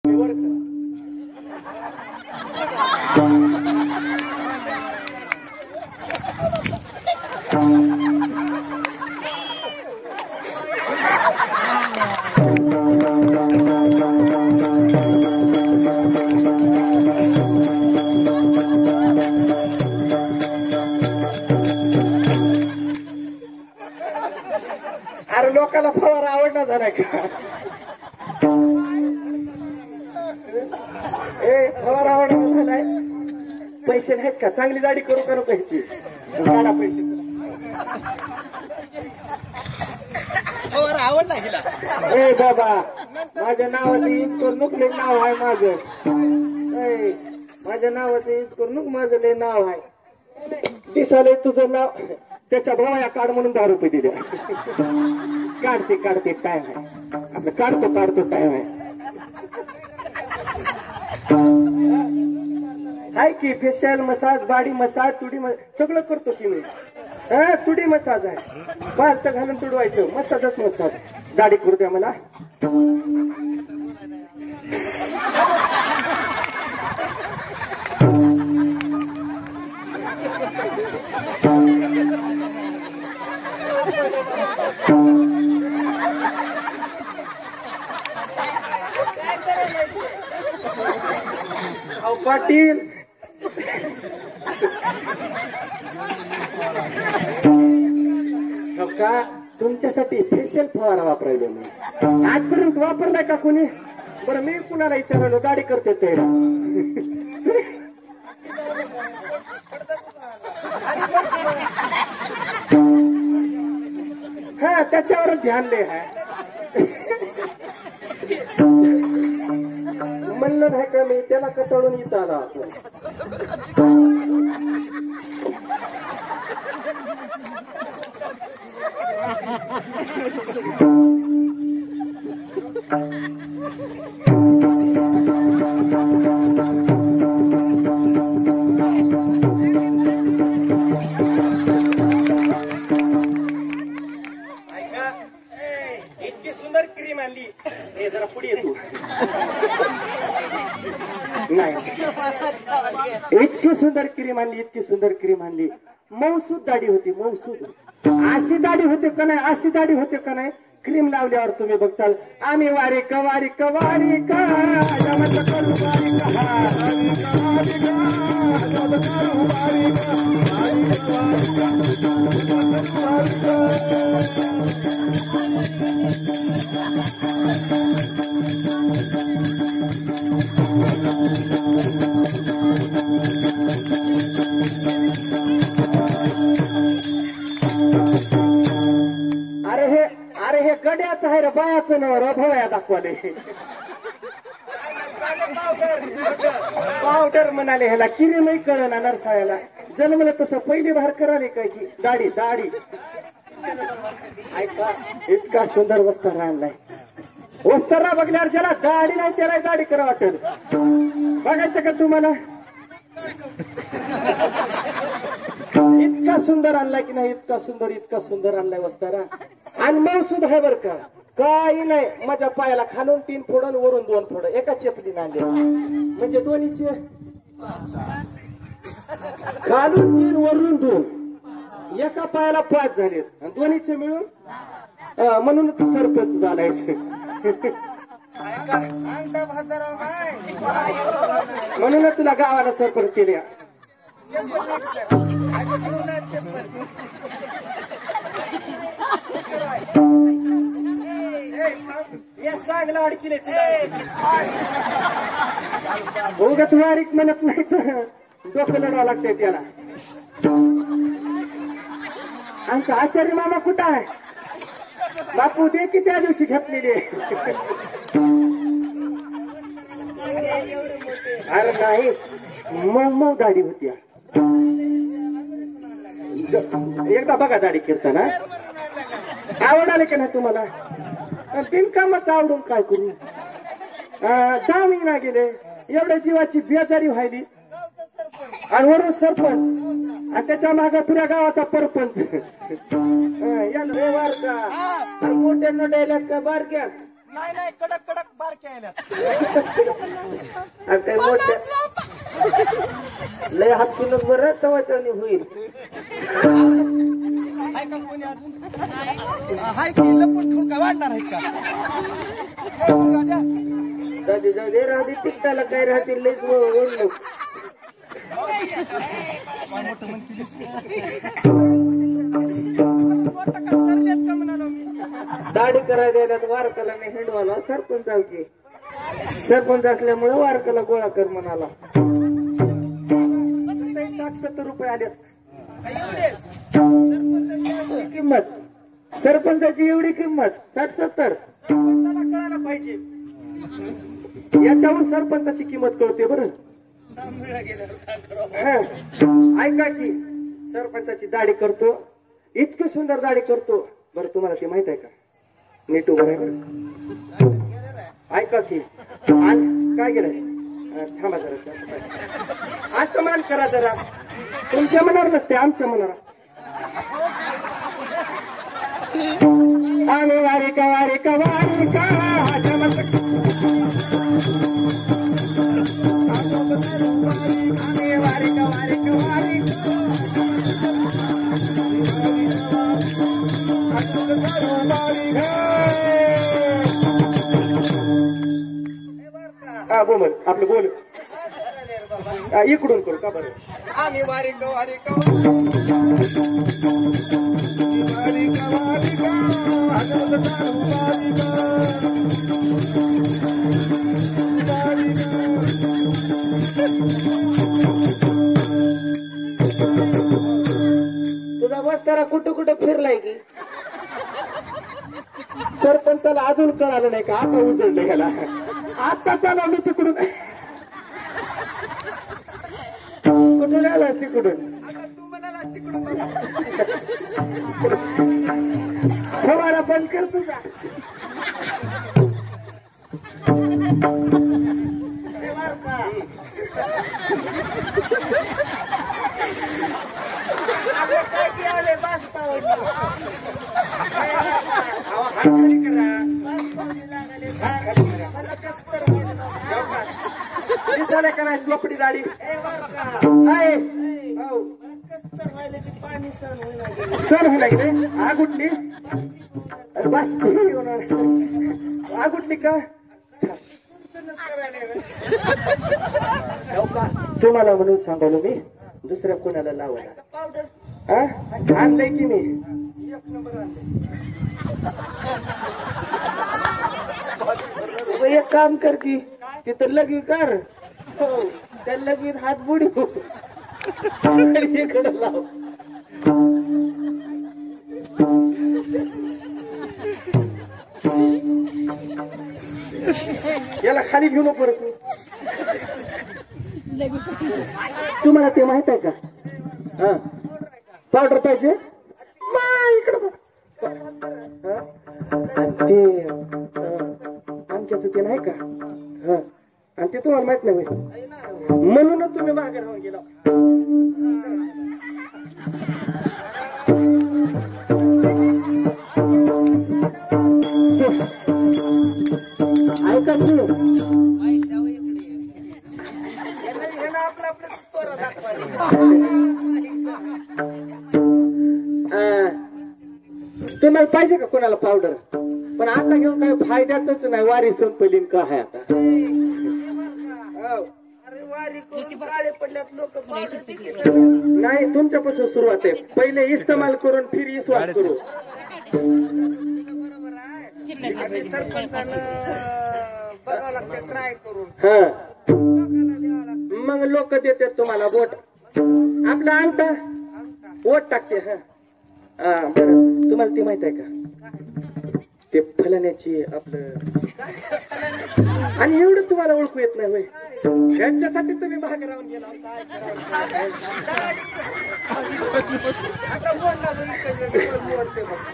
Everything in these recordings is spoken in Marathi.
तुम्ही वर करा. अरे लोकांना फवारा आवडणार झालाय का? ए फवारा आवडणार झालाय. पैसे नाहीत का? चांगली दाढी करू करू पैसे काढा पैसे. फवारा आवडला हिला. ए बाबा माझ्या नावाचं इतकं नुकले नाव आहे माझं. माझ्या नावाचं इतकं नुक माझं लय नाव आहे. दिसालय तुझं नाव. त्याच्या भावाया काढ म्हणून 10 रुपये दिले. काढते काढते काय आहे आपलं काढतो काढतो काय आहे. आहे की फेशियल मसाज बॉडी मसाज तुडी सगळं करतो की मी. हा तुडी मसाज आहे. बालत घालून तुडवायचं मसाजच मसाज. दाढी करू द्या मला. पाटील का तुमच्यासाठी फेशियल फवारा वापरायला मी आजपर्यंत वापरलाय का कोणी? बरं मी कुणाला विचारलो दाढी करते ते. हा त्याच्यावरच ध्यान दे. म्हणलं नाही का मी त्याला कटाळून इथं आला. इतकी सुंदर क्रीम आणली. हे जरा पुढे येतो. नाही इतकी सुंदर क्रीम आणली. इतकी सुंदर क्रीम आणली. मौसूद दाढी होती. मौसूद अशी दाढी होते का नाही? अशी दाढी होते का नाही? क्रीम लावल्यावर तुम्ही बघचाल. आम्ही वारी कवारी कवारी का अरे हे गड्याचं आहे रे बायाचं नाव रे. भवया दाखवाले पावडर म्हणाले ह्याला. किरीमही कळना नरसाळ्याला. जन्मलं तसं पहिली बाहेर कराले काय की दाढी दाढी. ऐका इतका सुंदर वस्तारा आणलाय. वस्तारा बघल्यावर ज्याला दाढी नाही त्याला दाढी करा वाटत. बघायचं का तुम्हाला? इतका सुंदर आणलाय की नाही? इतका सुंदर आणलाय वस्तारा. आणि मौसूद आहे बर का. काही नाही माझ्या पायाला खालून 3 फोडं वरून 2 फोडं एका चेपलीने आणले. म्हणजे दोन्हीचे खालून 3 वरून 2 एका पायाला 5 झालेत. आणि दोन्हीचे मिळून म्हणून तू सरपंच झालाय. म्हणूनच तुला गावाला सरपंच केल्या. चांगला अडकिले उगाच वारीक म्हणत नाही तर डोकं लढावं लागतंय त्याला. आमचा आचार्य मामा कुठं आहे? बापू दे की त्या दिवशी घेतलेली. अरे नाही मऊ दाढी होती. एकदा बघा दाढी करताना. आवड आले का नाही तुम्हाला? बिनकामाचं आवडून काय करू? जामी ना गेले. एवढ्या जीवाची बेजारी व्हायली. आणि वरून सरपंच आणि त्याच्या मागे पुऱ्या गावाचा परपंच. मोठ्या नोट्याला का बारक्या नाही नाही कडक कडक बारक्या आल्या आणि काय मोठ्या लय हातूनच बरं तवाच्याने होईल. हाय का कोणी अजून हाय की लपून ठेवून काय वाढणार आहे का? जाऊ दे राहू दे तिकटाला काय राहतील लयच ओढलो. दाढी करायला द्यायला वारकाला नाही हिंडवाला सरपंच की सरपंच असल्यामुळे वारकाला गोळा कर म्हणाला. 60-70 रुपये आले किंमत. सरपंचाची एवढी किंमत 60-70 कळायला पाहिजे. याच्यावर सरपंचाची किंमत कळते बरं. ऐका की सरपंचाची दाढी करतो इतकी सुंदर दाढी करतो बरं. तुम्हाला ते माहित आहे का? नीट उभं आहे. ऐका की काय केलंय थांबा जरा असं मान करा जरा. तुमच्या मनावर नसते आमच्या मनावर. आम्ही वारिका वारिका वारिका आम्ही वारिका वारिका हा बोल आपलं बोल. इकडून करू का बरं? आम्ही वारिका वारिका तुझा वस्तारा कुठं कुठं फिरलाय की सरपंचाला अजून कळालं नाही का? आता उजळलं गेला. आता चला मी तिकडून कुठून आला तिकडून तू म्हणाला तिकडून फवारा बंद कर तुझा. काय की आले बास दिसायला का नाही चोपडी दाढी पाणी सण होईल सर होईल लागले. आग उठली बस आग उठली का? तुम्हाला म्हणून सांगालो मी दुसऱ्या कोणाला लावायला. आणलंय की मी एक काम कर की तिथं लगी कर. हो त्या लगीन हात बुडी इकडं लाव. याला खाली घेऊ नको परत. तुम्हाला ते माहित आहे का? हा पावडर पाहिजे इकडं ते आमच्याच ते नाही का? हा आणि ते तुम्हाला माहित नाही म्हणूनच तुम्ही मागे राहून गेला. ऐका तुम्ही तुम्हाला पाहिजे का कोणाला पावडर? पण आता घेऊन काय फायद्याच नाही. वारी संपलीन का आहे आता? नाही तुमच्यापासून सुरुवात आहे. पहिले इस्तेमाल करून फिर विश्वास करू. ट्राय करून हा मग लोक देतात तुम्हाला बोट. आपला अंगठा बोट टाकते. हा बरं तुम्हाला ते माहित आहे का? ते फलण्याची आपलं आणि एवढं तुम्हाला ओळखू येत नाही होय. यांच्यासाठी तुम्ही मागे राहून गेला.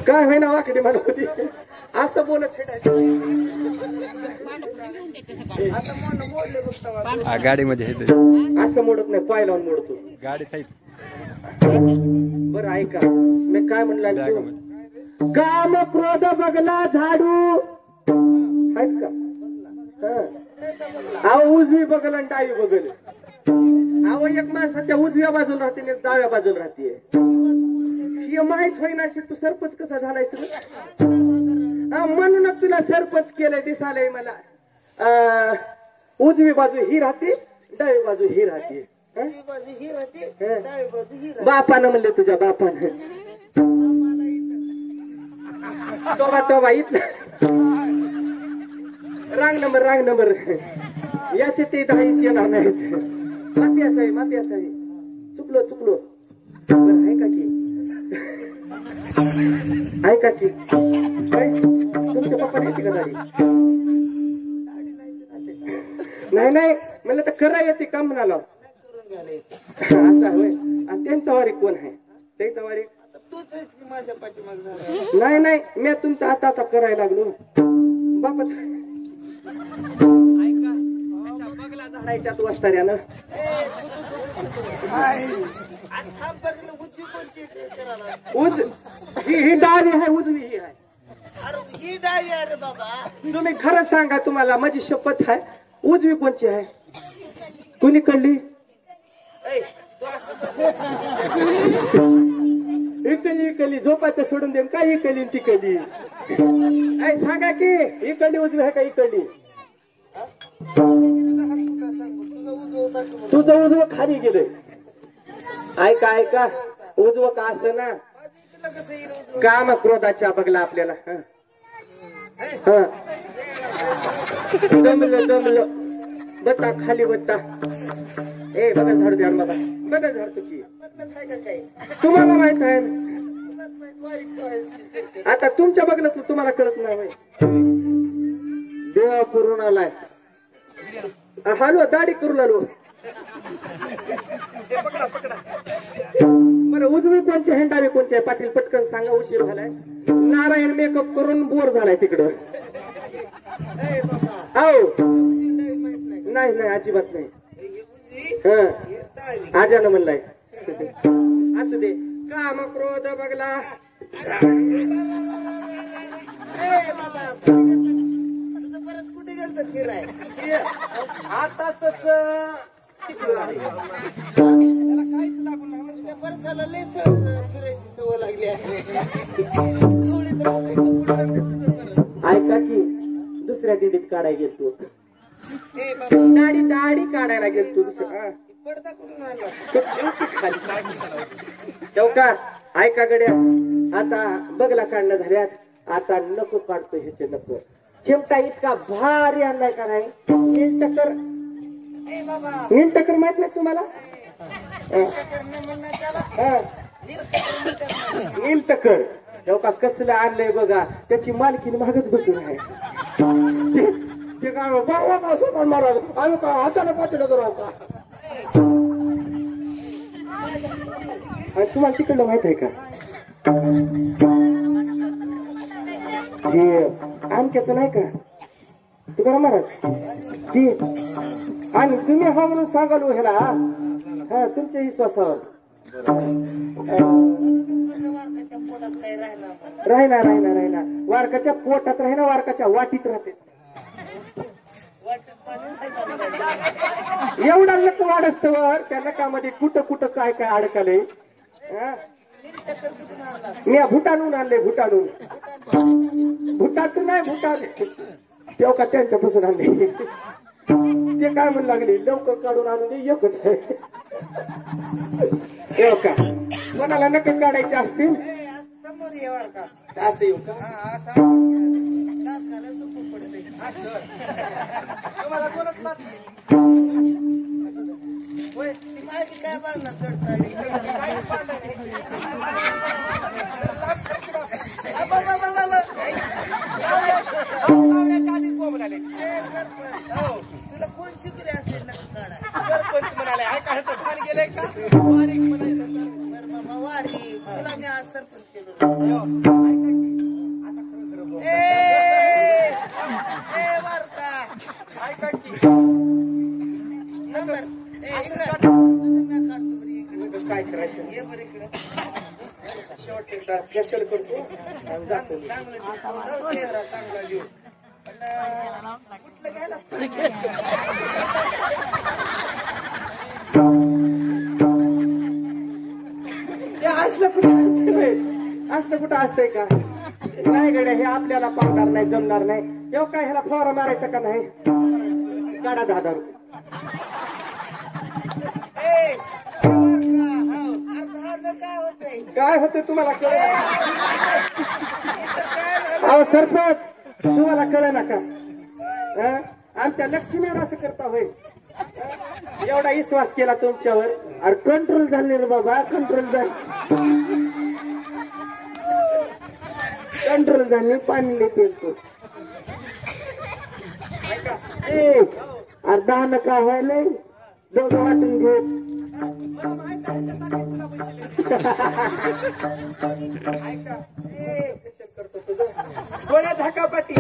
काय होईना वाकडी म्हणत होती असं बोलत गाडीमध्ये असं मोडत नाही. पाय लावून मोडतो गाडीत. बरं ऐका मी काय म्हणलं. काम क्रोध बघला झाडू आहेत का? अहो उजवी बगल आणि डावी बगल. अहो एक माणसाच्या उजव्या बाजूला राहते आणि एक डाव्या बाजूला राहते. हे माहित होईना अशी तू सरपंच कसा झालाय म्हणूनच तुला सरपंच केलंय दिसालय मला. उजवी बाजू ही राहते डावी बाजू ही राहते. बापानं म्हणले तुझ्या बापानं तो इथलं रांग नंबर याचे ते 10 येणार नाहीत. माफी असावी चुकलो बरं आहे का की तुमच्या पप्पाने येते का दाढी? नाही मला तर करा येते का म्हणाला. आता होय. आणि त्यांचा वारी कोण आहे? त्यांचा वारी माझ्या पाठीमाग नाही मी तुमचा आता करायला लागलो. बापच बगला झाडायच्यात वस्ताऱ्यानं. ही डावी आहे उजवी ही आहे. ही डावी आहे बाबा. तुम्ही खरं सांगा तुम्हाला माझी शपथ आहे. उजवी कोणची आहे? कुणी कडली? इकली झोपायचं सोडून देईन काय इकली ती कली सांगा की इकडली उजवी आहे का इकडली? तुझं उजवं खाली गेलंय. ऐका उजवं का असं ना काम क्रोधाच्या बघला आपल्याला. दमलं बत्ता खाली बत्ता. ए बघा झाडू द्या बघा झाड तुझी तुम्हाला माहित आहे. आता तुमच्या बघलं तर तुम्हाला कळत नाही. देवा पुरून आलाय. हालो दाढी करून आलो. बरं उजवी कोणची आहे डावी कोणची आहे? पाटील पटकन सांगा उशीर झालाय. नारायण मेकअप करून बोर झालाय तिकडं. नाही अजिबात नाही. आजानं म्हणलाय असू दे. काम क्रोध बघला बरंच कुठे गेलं फिराय आता तस काहीच लागून नाही. वर्षाला लय फिरायची सवय लागली आहे. ऐका की दुसऱ्या दिंडीत काढायला गेलतो. दाढी काढायला गेलतो दुसऱ्या. पडदा करून आला का ऐका गड्या आता बगला काढणं झाल्यात. आता नको काढतो ह्याचे नको. चिमटा इतका भारी आणलाय का नाही? नीलटकर माहित नाही तुम्हाला? नीलटकर का कसलं आणलंय बघा. त्याची मालकीन मागच बसून आहे. ते काय महाराज आम्ही का हाताने पाठवलं करू का? तुम्हाला तिकडलं माहित आहे का? हे आमक्याचं नाही का तुकाराम महाराज ती. आणि तुम्ही हा म्हणून सांगालो ह्याला तुमच्या विश्वासावर राहिना वारकाच्या पोटात राहिना वारकाच्या वाटीत राहते. एवढा नक वाढस्तवर त्या नकामध्ये कुठं काय अडकले. मी भूटानहून आणले. भूटातून नाही भूटान तेव्हा का त्यांच्यापासून आणले. ते काय म्हणू लागले लवकर काढून आणून दे एकच आहे. येऊ का कोणाला नक काढायचे असतील असं येऊ का? काय तुला कोण शिकले असते सरपंच म्हणाले ऐकायचं भान गेलंय का? वारीक म्हणायचं बाबा वारी तुला मी आज सरपंच केलं. काय करायचं शेवट एकदा कॅन्सल करतो जातो. चेहरा चांगला घेऊ कुठलं घ्यायला असलं कुठं असतंय असलं कुठं असतंय का नाही गड्या हे आपल्याला पावणार नाही जमणार नाही तेव्हा काय ह्याला फवारा मारायचा का नाही काढा 10,000 रुपये काय होते तुम्हाला कळ अहो सरपंच तुम्हाला कळ ना का आमच्या लक्ष्मीवर असं करता होय एवढा विश्वास केला तुमच्यावर अरे कंट्रोल झाले रे बाबा कंट्रोल झाले पाणी नेते अरे 10 नका व्हायला दोघं वाटून घेत डोळ्या झाकापाटी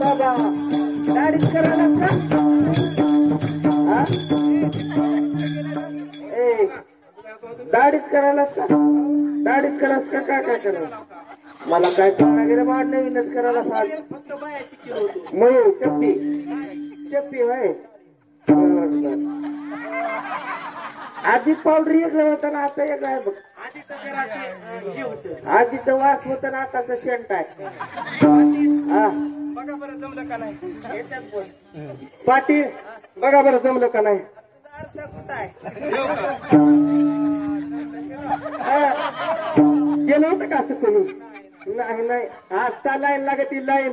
बाबा दाढीच करायला का दाढीच करायलास का दाढीच करायस का काय काय करायला मला काय करायला वाढ नवीनच करायला फक्त बायाची किलो होतो मयूर चप्पी होय आधी पावडर वेगळं होतं ना आता वेगळं आहे बघ आधीच जरा हे होतं आधीचं वास होतं ना आताचं शेंट आहे हा बघा बरं जमलं का नाही येतात बोल पाटील बघा बरं जमलं का नाही आरसा कुठं आहे गेलं होतं का असं कोणी नाही नाही आता लाईन लागत ती लाईन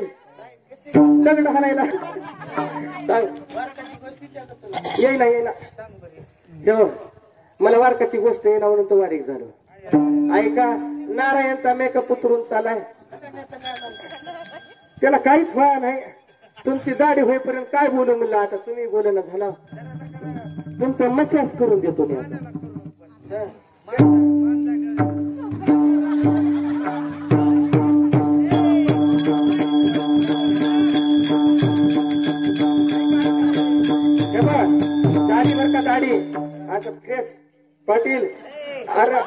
लग्न हाणायला येईना हो मला वारकाची गोष्ट येईना म्हणून तो वारीक झालो ऐका नारायणचा मेकअप उतरून चालाय त्याला काहीच व्हाया नाही तुमची दाढी होईपर्यंत काय बोलू म्हणलं आता तुम्ही बोलणं झाला तुमचा मसाज करून देतो मी आता दाढी बर का दाढी असं केस पाटील अरे